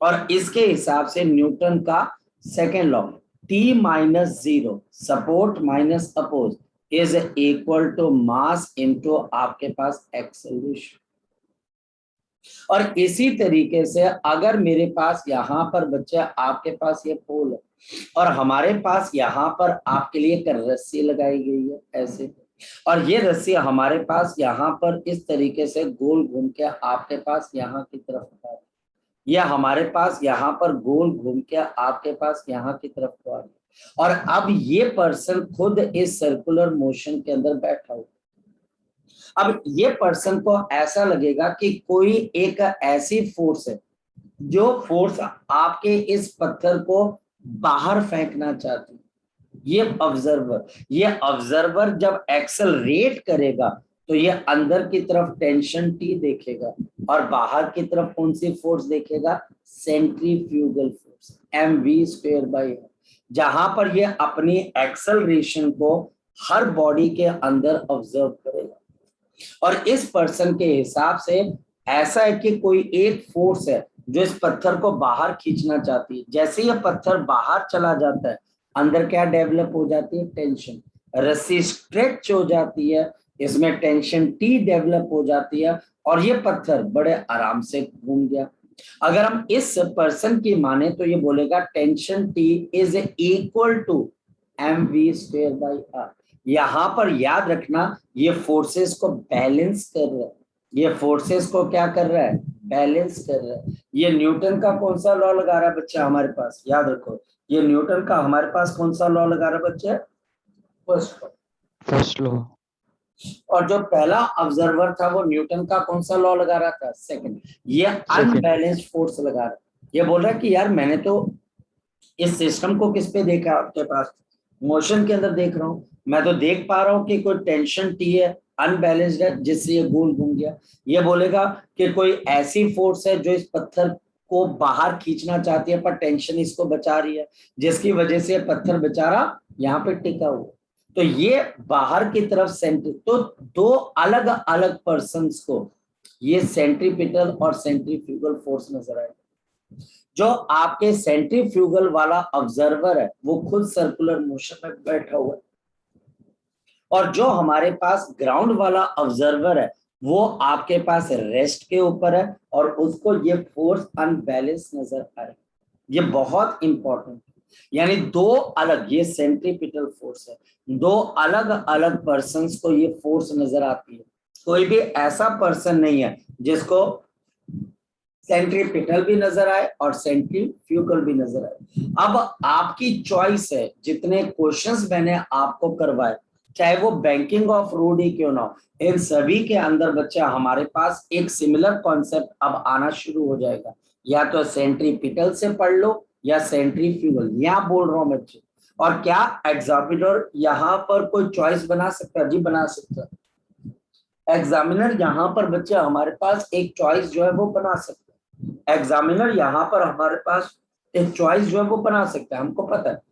और इसके हिसाब से न्यूटन का second law T minus zero support minus oppose is equal to mass into आपके पास एक्सेलरेशन। और इसी तरीके से अगर मेरे पास यहाँ पर बच्चा आपके पास ये पोल है और हमारे पास यहाँ पर आपके लिए एक रस्सी लगाई गई है ऐसे, और ये रस्सी हमारे पास यहाँ पर इस तरीके से गोल घूम के आपके पास यहाँ की तरफ आ रही है, या हमारे पास यहाँ पर गोल घूम के आपके पास यहाँ की तरफ आ रही है, और अब ये पर्सन खुद इस सर्कुलर मोशन के अंदर बैठा हुआ। अब ये पर्सन को ऐसा लगेगा कि कोई एक ऐसी फोर्स है जो फोर्स आपके इस पत्थर को बाहर फेंकना चाहती है। ये ऑब्जर्वर जब एक्सेलरेट करेगा तो ये अंदर की तरफ टेंशन टी देखेगा और बाहर की तरफ कौन सी फोर्स देखेगा, सेंट्रीफ्यूगल फोर्स mv²/r, जहां पर ये अपनी एक्सेलरेशन को हर बॉडी के अंदर ऑब्जर्व करेगा। और इस पर्सन के हिसाब से ऐसा है कि कोई एक फोर्स है जो इस पत्थर को बाहर खींचना चाहती है। जैसे ये पत्थर बाहर चला जाता है अंदर क्या डेवलप हो जाती है, टेंशन, रस्सी स्ट्रेच हो जाती है, इसमें टेंशन टी डेवलप हो जाती है और ये पत्थर बड़े आराम से घूम गया। अगर हम इस पर्सन की माने तो ये बोलेगा tension T is equal to mv²/r। यहां पर याद रखना ये फोर्सेस को बैलेंस कर रहा है, ये फोर्सेस को क्या कर रहा है, बैलेंस कर रहा है। ये न्यूटन का कौन सा लॉ लगा रहा है बच्चा हमारे पास, याद रखो ये न्यूटन का हमारे पास कौन सा लॉ लगा रहा है बच्चे, फर्स्ट लॉ। और जो पहला ऑब्जर्वर था वो न्यूटन का कौन सा लॉ लगा रहा था, सेकंड। ये अनबैलेंस्ड फोर्स लगा रहा है, ये बोल रहा है कि यार मैंने तो इस सिस्टम को किस पे देखा, आपके पास मोशन के अंदर देख रहा हूं, मैं तो देख पा रहा हूं कि कोई टेंशन टी है, अनबैलेंस्ड है, जिससे ये गोल घूम गया। ये बोलेगा कि कोई ऐसी फोर्स है जो इस पत्थर को बाहर खींचना चाहती है पर टेंशन इसको बचा रही है, जिसकी वजह से पत्थर बेचारा यहाँ पे टिका हुआ। तो ये बाहर की तरफ तो दो अलग अलग पर्सन्स को ये सेंट्रीपिटल और सेंट्रीफ्यूगल फोर्स नजर आएगा। जो आपके सेंट्रीफ्यूगल वाला ऑब्जर्वर है वो खुद सर्कुलर मोशन में बैठा हुआ है, और जो हमारे पास ग्राउंड वाला ऑब्जर्वर है वो आपके पास रेस्ट के ऊपर है और उसको ये फोर्स अनबैलेंस नजर आ रहा है। ये बहुत इंपॉर्टेंट है, यानी दो अलग, ये सेंट्रीपिटल फोर्स है, दो अलग अलग पर्सन्स को ये फोर्स नजर आती है। कोई भी ऐसा पर्सन नहीं है जिसको सेंट्रीपिटल भी नजर आए और सेंट्रीफ्यूगल भी नजर आए। अब आपकी चॉइस है, जितने क्वेश्चंस मैंने आपको करवाए चाहे वो बैंकिंग ऑफ रोड ही क्यों ना हो, इन सभी के अंदर बच्चा हमारे पास एक सिमिलर कॉन्सेप्ट अब आना शुरू हो जाएगा। या तो सेंट्रीपिटल से पढ़ लो या सेंट्रीफ्यूगल, यहाँ बोल रहा हूं बच्चे। और क्या एग्जामिनर यहाँ पर कोई चॉइस बना सकता है, जी बना सकता है। एग्जामिनर यहाँ पर बच्चे हमारे पास एक चॉइस जो है वो बना सकता है, एग्जामिनर यहाँ पर हमारे पास एक चॉइस जो है वो बना सकता है, हमको पता है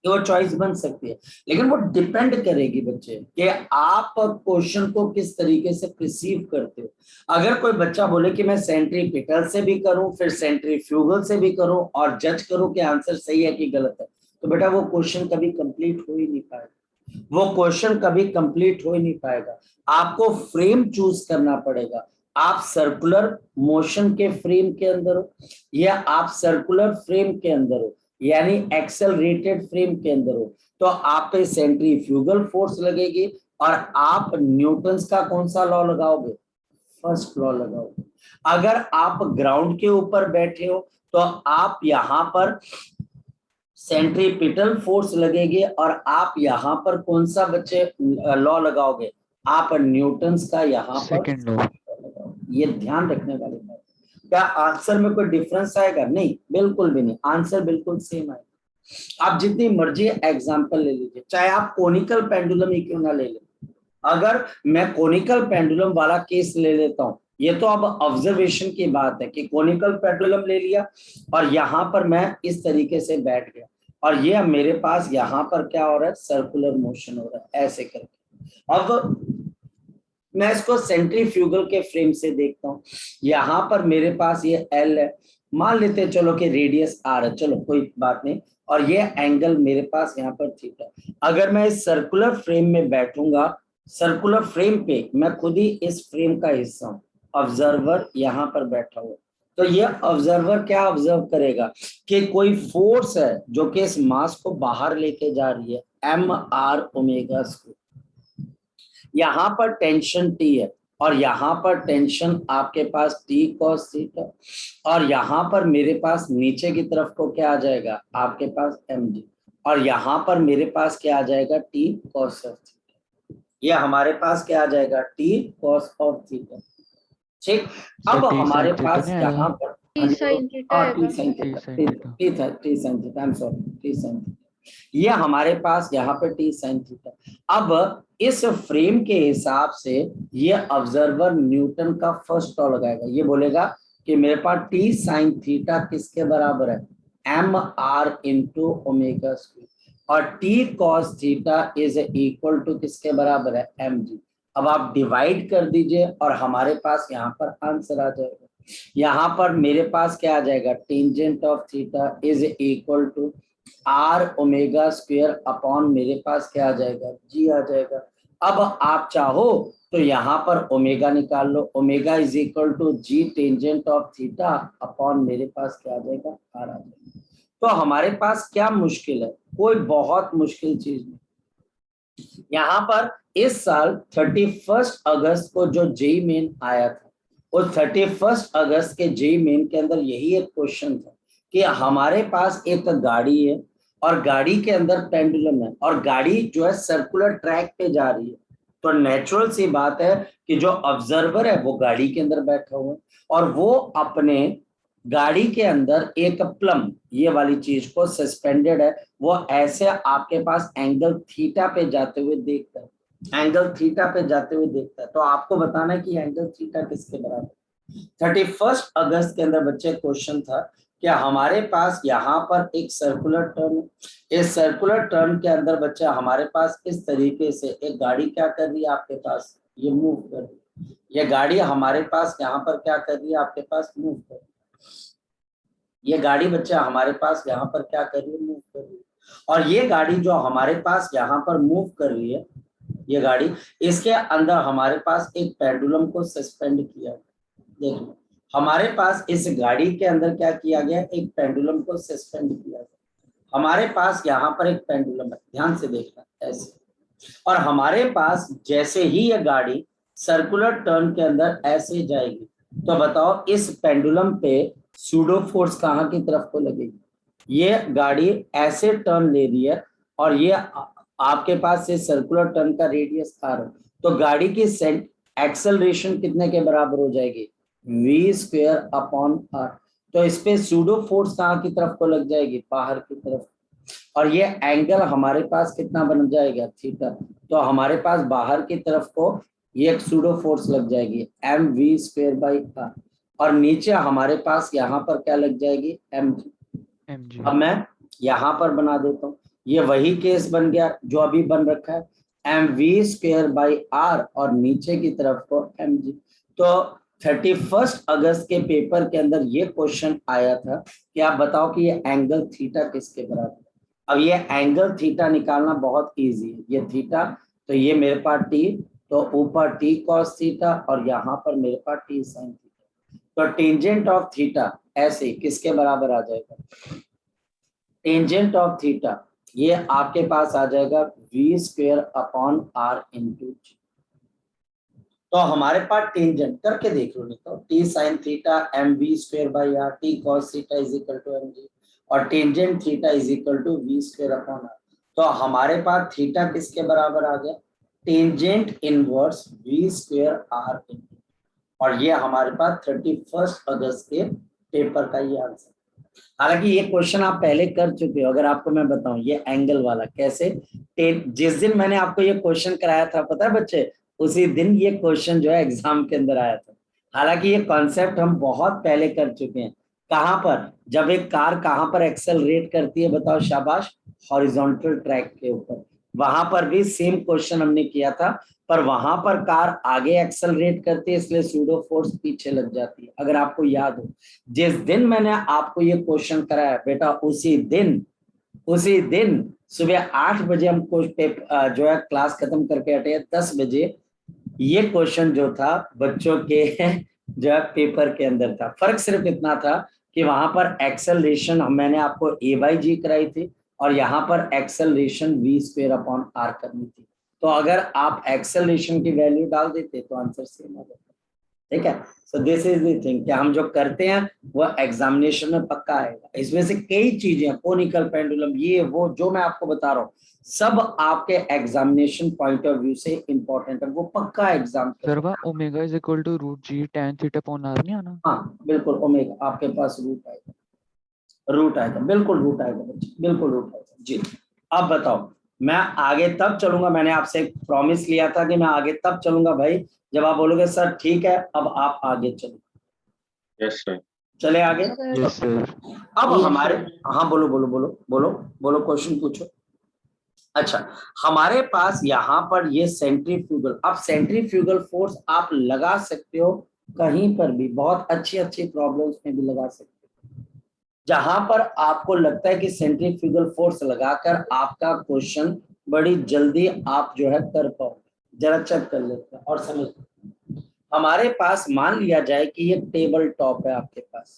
कि वो चॉइस बन सकती है, लेकिन वो डिपेंड करेगी बच्चे कि आप क्वेश्चन को किस तरीके से रिसीव करते हो। अगर कोई बच्चा बोले कि मैं सेंट्रीपिटल से भी करूं फिर सेंट्रीफ्यूगल से भी करूं और जज करूं कि आंसर सही है कि गलत है, तो बेटा वो क्वेश्चन कभी कंप्लीट हो ही नहीं पाएगा, वो क्वेश्चन कभी कंप्लीट हो ही नहीं पाएगा। आपको फ्रेम चूज करना पड़ेगा, आप सर्कुलर मोशन के फ्रेम के अंदर हो या आप सर्कुलर फ्रेम के अंदर हो, यानी एक्सेलरेटेड फ्रेम के अंदर हो, तो आप पे सेंट्रीफ्यूगल फोर्स लगेगी और आप न्यूटन का कौन सा लॉ लगाओगे, फर्स्ट लॉ लगाओगे। अगर आप ग्राउंड के ऊपर बैठे हो तो आप यहाँ पर सेंट्रीपिटल फोर्स लगेगी और आप यहाँ पर कौन सा बच्चे लॉ लगाओगे, आप न्यूटन का यहाँ पर सेकंड लॉ। ये ध्यान रखने वाली बात। क्या आंसर में कोई डिफरेंस आएगा, नहीं, बिल्कुल भी नहीं, आंसर बिल्कुल सेम आएगा। आप जितनी मर्जी एग्जांपल ले लीजिए, चाहे आप कोनिकल पेंडुलम ही क्यों ना ले लें। अगर मैं कोनिकल पेंडुलम वाला केस ले लेता हूं, ये तो अब ऑब्जर्वेशन की बात है कि कोनिकल पेंडुलम ले लिया और यहाँ पर मैं इस तरीके से बैठ गया और ये मेरे पास यहाँ पर क्या हो रहा है, सर्कुलर मोशन हो रहा है ऐसे करके। अब मैं इसको सेंट्रीफ्यूगल के फ्रेम से देखता हूँ, यहाँ पर मेरे पास ये एल है, मान लेते हैं चलो कि रेडियस आर है, चलो कोई बात नहीं, और ये एंगल मेरे पास यहाँ पर थीटा। अगर मैं इस सर्कुलर फ्रेम में बैठूंगा, सर्कुलर फ्रेम पे मैं खुद ही इस फ्रेम का हिस्सा हूँ ऑब्जर्वर यहाँ पर बैठा हुआ, तो ये ऑब्जर्वर क्या ऑब्जर्व करेगा कि कोई फोर्स है जो कि इस मास को बाहर लेके जा रही है, एम आर ओमेगा स्क्वायर। यहाँ पर टेंशन टी है और यहाँ पर टेंशन आपके पास टी कॉस थीटा, और यहाँ पर मेरे पास नीचे की तरफ को क्या आ जाएगा आपके पास एम जी, और यहाँ पर मेरे पास क्या आ जाएगा टी कॉस ऑफ थीटा। ये हमारे पास क्या आ जाएगा टी कॉस ऑफ थीटा। ठीक, अब हमारे पास यहाँ पर T sine theta T sine theta, T sine theta, I am sorry, T sine theta, ये हमारे पास यहाँ पे टी साइन थीटा। अब इस फ्रेम के हिसाब से ये ऑब्जर्वर न्यूटन का फर्स्ट लॉ लगाएगा, ये बोलेगा कि मेरे पास टी साइन थीटा किसके बराबर है, M R into omega square, और T cos theta is equal to किसके बराबर है, एम जी। अब आप डिवाइड कर दीजिए और हमारे पास यहाँ पर आंसर आ जाएगा। यहाँ पर मेरे पास क्या आ जाएगा, tangent of theta is equal to r omega square upon मेरे पास क्या आ जाएगा, जी आ जाएगा। अब आप चाहो तो यहाँ पर ओमेगा निकाल लो, omega is equal to G tangent of theta upon मेरे पास क्या आ जाएगा, आर आ जाएगा। तो हमारे पास क्या मुश्किल है, कोई बहुत मुश्किल चीज नहीं। यहाँ पर इस साल 31 अगस्त को जो जेई मेन आया था, उस 31 अगस्त के जेई मेन के अंदर यही एक क्वेश्चन था कि हमारे पास एक गाड़ी है और गाड़ी के अंदर पेंडुलम है और गाड़ी जो है सर्कुलर ट्रैक पे जा रही है, तो नेचुरल सी बात है कि जो ऑब्जर्वर है वो गाड़ी के अंदर बैठा हुआ है और वो अपने गाड़ी के अंदर एक प्लम ये वाली चीज को सस्पेंडेड है, वो ऐसे आपके पास एंगल थीटा पे जाते हुए देखता है, एंगल थीटा पे जाते हुए देखता है। तो आपको बताना है कि एंगल थीटा किसके बराबर। 31 अगस्त के अंदर बच्चे क्वेश्चन था कि हमारे पास यहाँ पर एक सर्कुलर टर्न है, इस सर्कुलर टर्न के अंदर बच्चा हमारे पास इस तरीके से एक गाड़ी क्या कर रही है आपके पास, ये मूव कर रही है, ये गाड़ी हमारे पास यहाँ पर क्या कर रही है आपके पास, मूव कर रही है, ये गाड़ी बच्चा हमारे पास यहाँ पर क्या कर रही है, मूव कर रही है। और ये गाड़ी जो हमारे पास यहाँ पर मूव कर रही है, ये गाड़ी, इसके अंदर हमारे पास एक पेंडुलम को सस्पेंड किया। देखो हमारे पास इस गाड़ी के अंदर क्या किया गया, एक पेंडुलम को सस्पेंड किया गया। हमारे पास यहाँ पर एक पेंडुलम है, ध्यान से देखना ऐसे, और हमारे पास जैसे ही ये गाड़ी सर्कुलर टर्न के अंदर ऐसे जाएगी, तो बताओ इस पेंडुलम पे सूडो फोर्स कहाँ की तरफ को लगेगी, ये गाड़ी ऐसे टर्न ले रही है और ये आपके पास से सर्कुलर टर्न का रेडियस आर है, तो गाड़ी की एक्सेलरेशन कितने के बराबर हो जाएगी, v स्क्वायर अपॉन आर। तो इस पे सूडो फोर्स कहाँ की तरफ को लग जाएगी, बाहर की तरफ, और ये एंगल हमारे पास कितना बन जाएगा, थीटा। तो हमारे पास बाहर की तरफ को ये एक सूडो फोर्स लग जाएगी m we square by r, और नीचे हमारे पास यहाँ पर क्या लग जाएगी, एम जी। अब मैं यहाँ पर बना देता हूँ, ये वही केस बन गया जो अभी बन रखा है, m we square by r और नीचे की तरफ को एम जी। तो 31 अगस्त के पेपर के अंदर ये क्वेश्चन आया था कि आप बताओ कि ये एंगल थीटा किसके बराबर। अब ये एंगल थीटा निकालना बहुत इजी है, ये थीटा, तो ये मेरे पास टी, तो ऊपर टी कॉस थीटा और यहाँ पर मेरे पास टी साइन थीटा, तो टेंजेंट ऑफ थीटा ऐसे किसके बराबर आ जाएगा, टेंजेंट ऑफ थीटा ये आपके पास आ जाएगा v square upon R into G. तो हमारे पास टेंजेंट करके देख लो, नहीं तो T sine theta M we square by R, T cos theta is equal to M G, और tangent theta is equal to V square upon are. तो हमारे पास थीटा किसके बराबर आ गया, tangent inverse V square R into, और ये हमारे पास 31 अगस्त के पेपर का ये आंसर। हालांकि ये क्वेश्चन आप पहले कर चुके हो, अगर आपको मैं बताऊं ये एंगल वाला कैसे, जिस दिन मैंने आपको ये क्वेश्चन कराया था पता है बच्चे, उसी दिन ये क्वेश्चन जो है एग्जाम के अंदर आया था। हालांकि ये कॉन्सेप्ट हम बहुत पहले कर चुके हैं। कहाँ पर, जब एक कार कहाँ पर एक्सेलरेट करती है बताओ, शाबाश, हॉरिजॉन्टल ट्रैक के ऊपर, वहां पर भी सेम क्वेश्चन हमने किया था, पर वहां पर कार आगे एक्सेलरेट करती है इसलिए सूडो फोर्स पीछे लग जाती है। अगर आपको याद हो जिस दिन मैंने आपको ये क्वेश्चन कराया बेटा, उसी दिन सुबह 8 बजे हम जो है क्लास खत्म करके हटे, 10 बजे ये क्वेश्चन जो था बच्चों के जो है पेपर के अंदर था। फर्क सिर्फ इतना था कि वहां पर एक्सेलरेशन मैंने आपको a/g कराई थी और यहाँ पर एक्सेलरेशन v²/r करनी थी। तो अगर आप एक्सेलरेशन की वैल्यू डाल देते तो आंसर सेम आ जाता। ठीक है, so this is the thing कि हम जो करते हैं वो एग्जामिनेशन में पक्का आएगा। इसमें से कई चीजें, कोनिकल पेंडुलम, ये वो जो मैं आपको बता रहा हूँ सब आपके एग्जामिनेशन पॉइंट ऑफ व्यू से इंपॉर्टेंट है, वो पक्का एग्जाम। सर वह omega is equal to √g tan theta upon r नहीं आना? हाँ बिल्कुल, ओमेगा आपके पास रूट आएगा, रूट आएगा, बिल्कुल रूट आएगा बच्चे, बिल्कुल रूट आएगा जी। अब बताओ, मैं आगे तब चलूंगा, मैंने आपसे एक प्रॉमिस लिया था कि मैं आगे तब चलूंगा भाई जब आप बोलोगे सर ठीक है अब आप आगे चलो। Yes sir. चले आगे। Yes sir. अब Yes, हमारे, sir. हाँ बोलो बोलो बोलो बोलो बोलो, क्वेश्चन पूछो। अच्छा, हमारे पास यहाँ पर ये सेंट्रीफ्यूगल, अब सेंट्रीफ्यूगल फोर्स आप लगा सकते हो कहीं पर भी, बहुत अच्छी अच्छी प्रॉब्लम्स में भी लगा सकते हो। जहां पर आपको लगता है कि सेंट्रीफ्यूगल फोर्स लगाकर आपका क्वेश्चन बड़ी जल्दी आप जो है कर पाओ, जरा चेक कर लेते हैं और समझ। हमारे पास मान लिया जाए कि ये टेबल टॉप है आपके पास,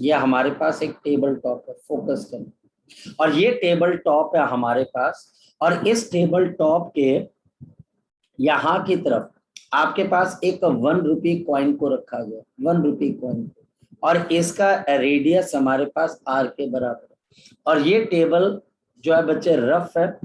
ये हमारे पास एक टेबल टॉप है, फोकस करें, और ये टेबल टॉप है हमारे पास, और इस टेबल टॉप के यहाँ की तरफ आपके पास एक 1 रुपये कॉइन को रखा गया, 1 रुपये कॉइन को, और इसका रेडियस हमारे पास r के बराबर है। और ये टेबल जो है बच्चे रफ है,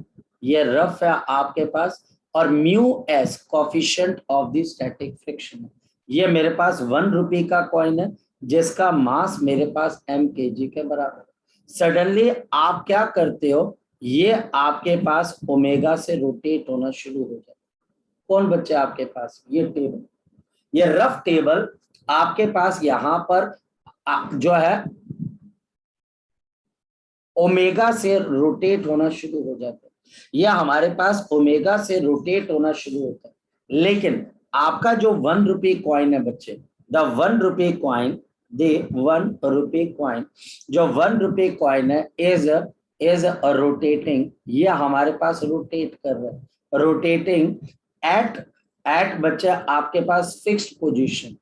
ये रफ है आपके पास, और μs coefficient of the static friction है। ये मेरे पास 1 रुपये का कॉइन है जिसका मास मेरे पास m kg के बराबर है। सडनली आप क्या करते हो, ये आपके पास ओमेगा से रोटेट होना शुरू हो जाए। कौन बच्चे आपके पास, ये टेबल, ये रफ टेबल आपके पास यहाँ पर जो है ओमेगा से रोटेट होना शुरू हो जाता है, यह हमारे पास ओमेगा से रोटेट होना शुरू होता है। लेकिन आपका जो 1 रुपये कॉइन है बच्चे, द 1 रुपये कॉइन, द 1 रुपये कॉइन, जो 1 रुपये कॉइन है इज रोटेटिंग, ये हमारे पास रोटेट कर रहा है, रोटेटिंग एट बच्चे आपके पास fixed position,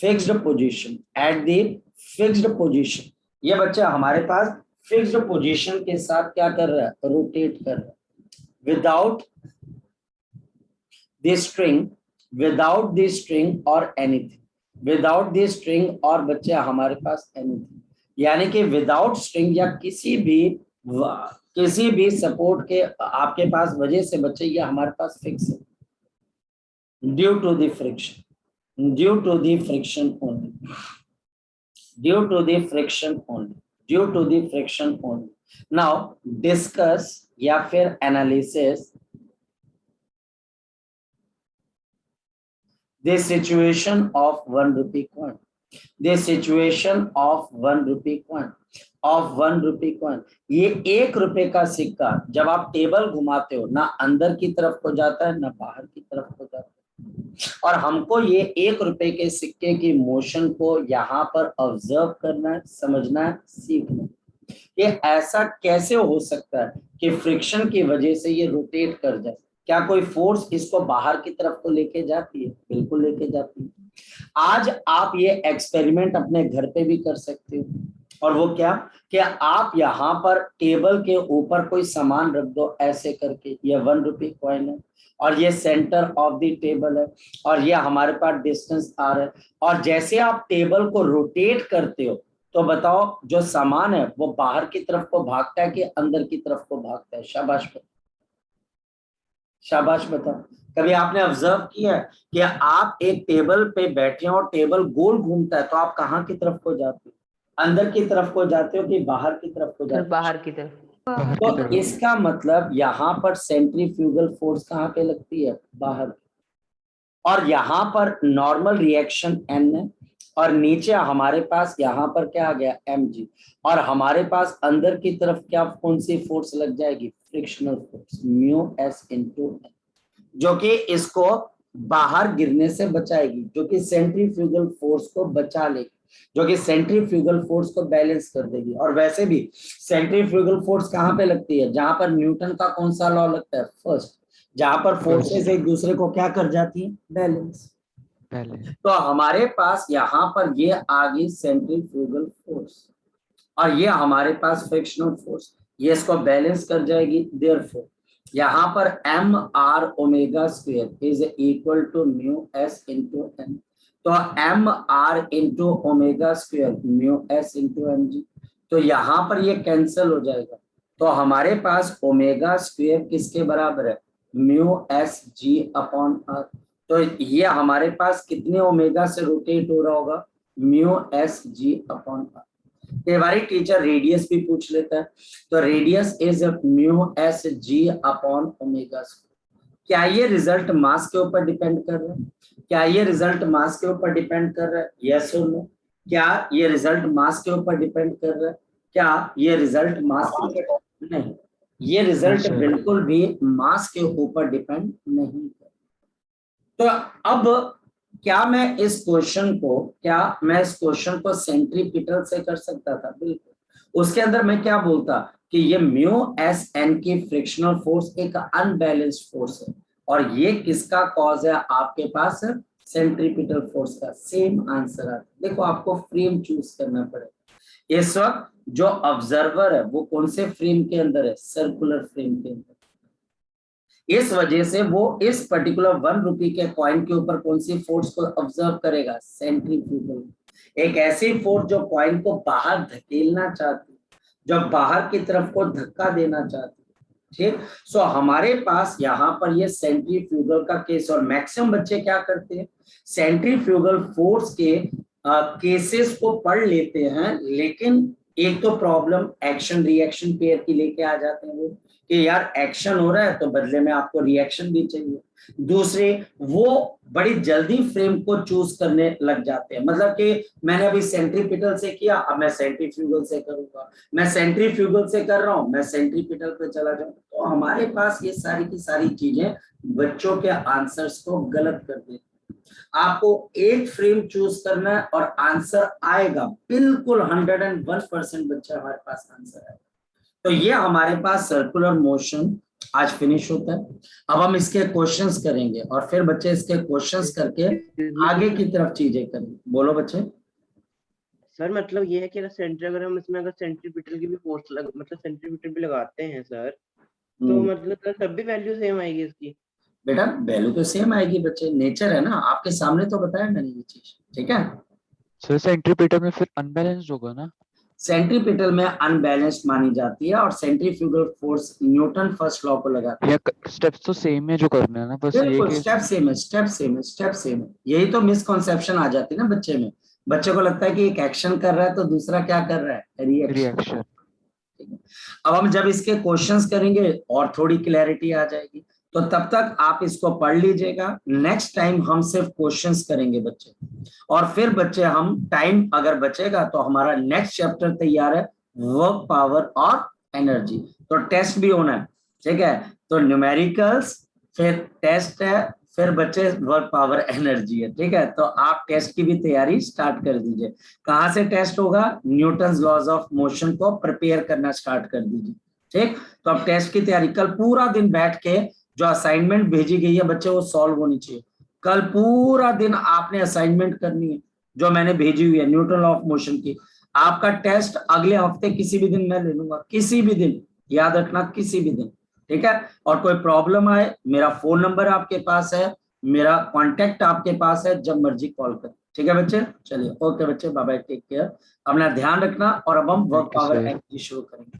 fixed position, at the fixed position, ये बच्चा हमारे पास फिक्स्ड पोजीशन के साथ क्या कर रहा है, रोटेट कर रहा है, without the string, without the string और एनीथिंग, विदाउट द स्ट्रिंग और बच्चे हमारे पास एनीथिंग, यानी कि विदाउट स्ट्रिंग या किसी भी सपोर्ट के आपके पास वजह से बच्चे ये हमारे पास फिक्स है, due to the friction, due to the friction only, due to the friction only, due to the friction only. Now discuss या फिर एनालिसिस द सिचुएशन ऑफ 1 रुपये कॉइन, द सिचुएशन ऑफ 1 रुपये कॉइन, ऑफ 1 रुपये कॉइन। ये 1 रुपये का सिक्का जब आप टेबल घुमाते हो ना अंदर की तरफ को जाता है ना बाहर की तरफ को जाता है, और हमको ये 1 रुपये के सिक्के की मोशन को यहाँ पर ऑब्जर्व करना है, समझना है, सीखना है। ये ऐसा कैसे हो सकता है कि फ्रिक्शन की वजह से ये रोटेट कर जाए, क्या कोई फोर्स इसको बाहर की तरफ को लेके जाती है, बिल्कुल लेके जाती है। आज आप ये एक्सपेरिमेंट अपने घर पे भी कर सकते हो, और वो क्या कि आप यहाँ पर टेबल के ऊपर कोई सामान रख दो ऐसे करके, ये 1 रुपये कॉइन है और ये सेंटर ऑफ द टेबल है और ये हमारे पास डिस्टेंस r है, और जैसे आप टेबल को रोटेट करते हो तो बताओ जो सामान है वो बाहर की तरफ को भागता है कि अंदर की तरफ को भागता है, शाबाश बताओ, शाबाश बताओ। कभी आपने ऑब्जर्व किया है कि आप एक टेबल पे बैठे हो और टेबल गोल घूमता है तो आप कहाँ की तरफ को जाते हो, अंदर की तरफ को जाते हो कि बाहर की तरफ को जाते हो, बाहर की तरफ। तो इसका मतलब यहाँ पर सेंट्रीफ्यूगल फोर्स कहाँ पे लगती है, बाहर, और यहाँ पर नॉर्मल रिएक्शन n है, और नीचे हमारे पास यहाँ पर क्या आ गया mg, और हमारे पास अंदर की तरफ क्या कौन सी फोर्स लग जाएगी, फ्रिक्शनल फोर्स μs × n, जो कि इसको बाहर गिरने से बचाएगी, जो कि सेंट्रीफ्यूगल फोर्स को बचा लेगी, जो कि सेंट्रीफ्यूगल फोर्स को बैलेंस कर देगी। और वैसे भी सेंट्रीफ्यूगल फोर्स कहाँ पे लगती है, जहां पर न्यूटन का कौन सा लॉ लगता है, फर्स्ट, जहां पर फोर्सेस एक दूसरे को क्या कर जाती है, बैलेंस। बैलेंस। तो हमारे पास यहाँ पर ये आ गई सेंट्रीफ्यूगल फोर्स और ये हमारे पास फ्रिक्शनल फोर्स, ये इसको बैलेंस कर जाएगी। देयरफॉर यहाँ पर M R omega square is equal to mu S into M. तो M R into omega square mu S into M G, तो यहाँ पर ये कैंसिल हो जाएगा। तो हमारे पास ओमेगा स्क्वायर किसके बराबर है, mu s g upon are. तो ये हमारे पास कितने ओमेगा से रोटेट हो रहा होगा, mu s g upon r. कई बार टीचर रेडियस भी पूछ लेता है, तो radius is mu s g upon omega square. क्या ये रिजल्ट मास के ऊपर डिपेंड कर रहा है, क्या ये रिजल्ट मास के ऊपर डिपेंड कर रहा है, यस और नो? क्या ये रिजल्ट मास के ऊपर डिपेंड कर रहा है, क्या ये रिजल्ट मास के ऊपर नहीं, ये रिजल्ट बिल्कुल भी मास के ऊपर डिपेंड नहीं कर। तो अब क्या मैं इस क्वेश्चन को सेंट्रीपिटल से कर सकता था, बिल्कुल। उसके अंदर मैं क्या बोलता कि ये म्यू एस एन की फ्रिक्शनल फोर्स एक अनबैलेंस्ड फोर्स है और ये किसका कॉज है, आपके पास सेंट्रीपिटल फोर्स का। सेम आंसर आता। देखो आपको फ्रेम चूज करना पड़ेगा। इस वक्त जो ऑब्जर्वर है वो कौन से फ्रेम के अंदर है, सर्कुलर फ्रेम के अंदर। इस वजह से वो इस पर्टिकुलर 1 रुपए के कॉइन के ऊपर कौन सी फोर्स को ऑब्जर्व करेगा, सेंट्रीफ्यूगल। एक ऐसी फोर्स जो कॉइन को बाहर धकेलना चाहती, जो बाहर की तरफ को धक्का देना चाहती। ठीक, सो हमारे पास यहाँ पर ये सेंट्रीफ्यूगल का केस, और मैक्सिमम बच्चे क्या करते हैं, सेंट्रीफ्यूगल फोर्स के केसेस को पढ़ लेते हैं, लेकिन एक तो प्रॉब्लम एक्शन रिएक्शन पेयर की लेके आ जाते हैं वो कि यार एक्शन हो रहा है तो बदले में आपको रिएक्शन भी चाहिए। दूसरे, वो बड़ी जल्दी फ्रेम को चूज करने लग जाते हैं, मतलब कि मैंने अभी सेंट्रीपिटल से किया, अब मैं सेंट्रीफ्यूगल से करूंगा, मैं सेंट्रीफ्यूगल से कर रहा हूं, मैं सेंट्रीपिटल पे चला जाऊं। तो हमारे पास ये सारी की सारी चीजें बच्चों के आंसर्स को गलत कर देती। आपको एक फ्रेम चूज करना है और आंसर आएगा, बिल्कुल 101% बच्चा हमारे पास आंसर आएगा। तो ये हमारे पास सर्कुलर मोशन आज फिनिश होता है। अब हम इसके क्वेश्चंस करेंगे और फिर बच्चे इसके क्वेश्चंस करके आगे की तरफ चीजें करेंगे। बोलो बच्चे। सर मतलब ये है कि अगर हम इसमें अगर सेंट्रीपिटल की भी फोर्स मतलब सेंट्रीपिटल भी लगाते हैं सर, तो मतलब सर तब भी वैल्यू सेम आएगी इसकी। बेटा वैल्यू तो सेम आएगी बच्चे, नेचर है ना, आपके सामने तो बताया मैंने ये चीज। ठीक है सर, सेंट्रीपिटल में फिर अनबैलेंस्ड होगा ना? सेंट्रीपिटल में अनबैलेंस्ड मानी जाती है और centrifugal force Newton first law को लगाता है। स्टेप्स तो सेम है जो करना है ना, बस ये बिल्कुल कि स्टेप सेम है, स्टेप सेम है, स्टेप सेम है। यही तो मिसकॉन्सेप्शन आ जाती है ना बच्चे में। बच्चे को लगता है कि एक एक्शन कर रहा है तो दूसरा क्या कर रहा है, रिएक्शन। अब हम जब इसके क्वेश्चंस करेंगे और थोड़ी क्लैरिटी आ जाएगी, तो तब तक आप इसको पढ़ लीजिएगा। नेक्स्ट टाइम हम सिर्फ क्वेश्चंस करेंगे बच्चे, और फिर बच्चे हम टाइम अगर बचेगा तो हमारा नेक्स्ट चैप्टर तैयार है, वर्क पावर और एनर्जी। तो टेस्ट भी होना है, ठीक है। तो न्यूमेरिकल्स, फिर टेस्ट है, फिर बच्चे वर्क पावर एनर्जी है, ठीक है। तो आप टेस्ट की भी तैयारी स्टार्ट कर दीजिए। कहाँ से टेस्ट होगा, न्यूटन्स लॉज ऑफ मोशन को प्रिपेयर करना स्टार्ट कर दीजिए, ठीक। तो अब टेस्ट की तैयारी, कल पूरा दिन बैठ के जो असाइनमेंट भेजी गई है बच्चे वो सॉल्व होनी चाहिए। कल पूरा दिन आपने असाइनमेंट करनी है जो मैंने भेजी हुई है न्यूटन लॉ ऑफ मोशन की। आपका टेस्ट अगले हफ्ते किसी भी दिन मैं ले लूंगा, किसी भी दिन, याद रखना किसी भी दिन, ठीक है। और कोई प्रॉब्लम आए, मेरा फोन नंबर आपके पास है, मेरा कांटेक्ट आपके पास है, जब मर्जी कॉल कर, ठीक है बच्चे। चलिए ओके बच्चे, बाय बाय, टेक केयर, अपना ध्यान रखना। और अब हम वर्क पावर एक्ट शुरू करेंगे।